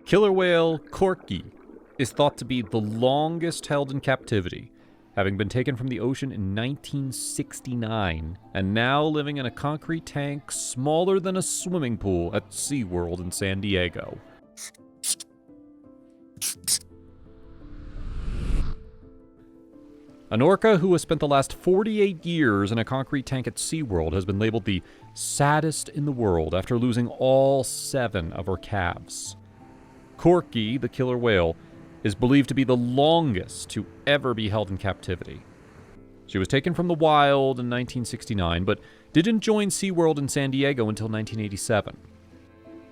Killer whale Croky is thought to be the longest held in captivity, having been taken from the ocean in 1969 and now living in a concrete tank smaller than a swimming pool at Seaworld in San Diego. An orca who has spent the last 48 years in a concrete tank at Seaworld has been labeled the saddest in the world after losing all 7 of her calves. Croky, the killer whale, is believed to be the longest to ever be held in captivity. She was taken from the wild in 1969, but didn't join SeaWorld in San Diego until 1987.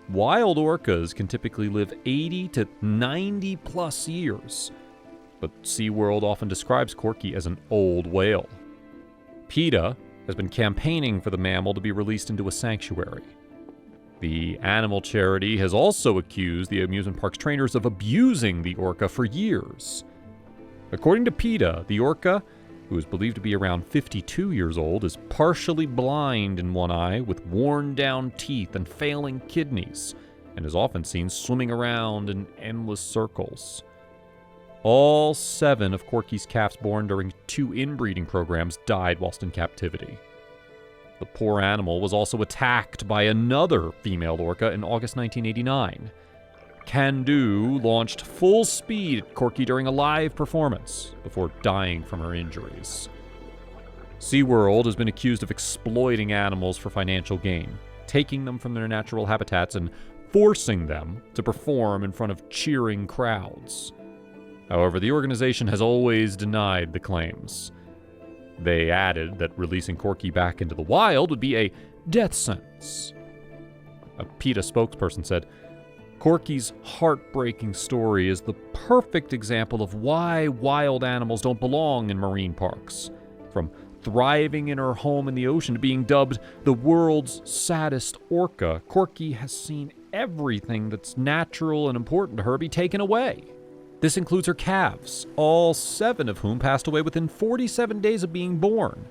Wild orcas can typically live 80 to 90 plus years, but SeaWorld often describes Croky as an old whale. PETA has been campaigning for the mammal to be released into a sanctuary. The animal charity has also accused the amusement park's trainers of abusing the orca for years. According to PETA, the orca, who is believed to be around 52 years old, is partially blind in one eye with worn-down teeth and failing kidneys, and is often seen swimming around in endless circles. All 7 of Croky's calves born during 2 inbreeding programs died whilst in captivity. The poor animal was also attacked by another female orca in August 1989. Can-Do launched full speed at Croky during a live performance before dying from her injuries. SeaWorld has been accused of exploiting animals for financial gain, taking them from their natural habitats and forcing them to perform in front of cheering crowds. However, the organization has always denied the claims. They added that releasing Croky back into the wild would be a death sentence. A PETA spokesperson said, "Croky's heartbreaking story is the perfect example of why wild animals don't belong in marine parks. From thriving in her home in the ocean to being dubbed the world's saddest orca, Croky has seen everything that's natural and important to her be taken away. This includes her calves, all 7 of whom passed away within 47 days of being born.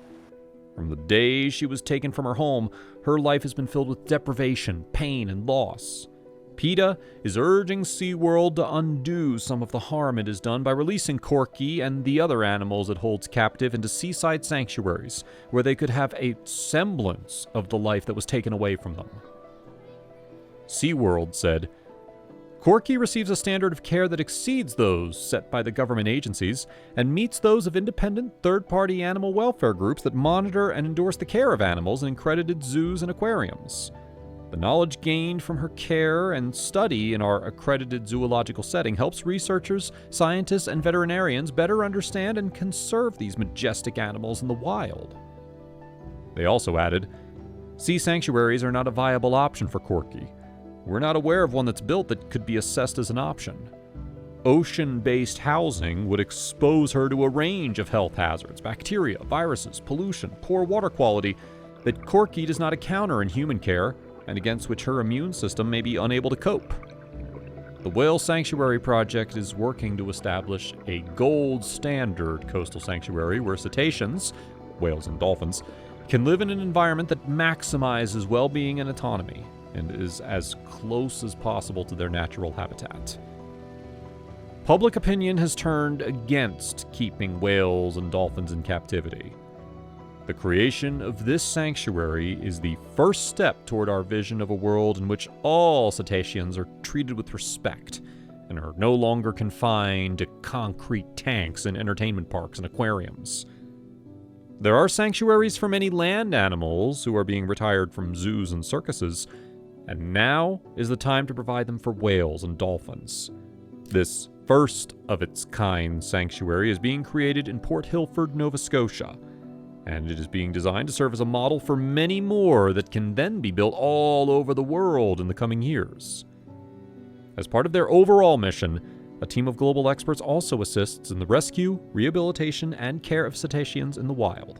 From the day she was taken from her home, her life has been filled with deprivation, pain, and loss. PETA is urging SeaWorld to undo some of the harm it has done by releasing Croky and the other animals it holds captive into seaside sanctuaries, where they could have a semblance of the life that was taken away from them." SeaWorld said, "Croky receives a standard of care that exceeds those set by the government agencies and meets those of independent third-party animal welfare groups that monitor and endorse the care of animals in accredited zoos and aquariums. The knowledge gained from her care and study in our accredited zoological setting helps researchers, scientists, and veterinarians better understand and conserve these majestic animals in the wild." They also added, "Sea sanctuaries are not a viable option for Croky. We're not aware of one that's built that could be assessed as an option. Ocean-based housing would expose her to a range of health hazards, bacteria, viruses, pollution, poor water quality that Croky does not encounter in human care and against which her immune system may be unable to cope. The Whale Sanctuary Project is working to establish a gold standard coastal sanctuary where cetaceans, whales and dolphins, can live in an environment that maximizes well-being and autonomy, and is as close as possible to their natural habitat." Public opinion has turned against keeping whales and dolphins in captivity. The creation of this sanctuary is the first step toward our vision of a world in which all cetaceans are treated with respect and are no longer confined to concrete tanks in entertainment parks and aquariums. There are sanctuaries for many land animals who are being retired from zoos and circuses, and now is the time to provide them for whales and dolphins. This first-of-its-kind sanctuary is being created in Port Hilford, Nova Scotia, and it is being designed to serve as a model for many more that can then be built all over the world in the coming years. As part of their overall mission, a team of global experts also assists in the rescue, rehabilitation, and care of cetaceans in the wild.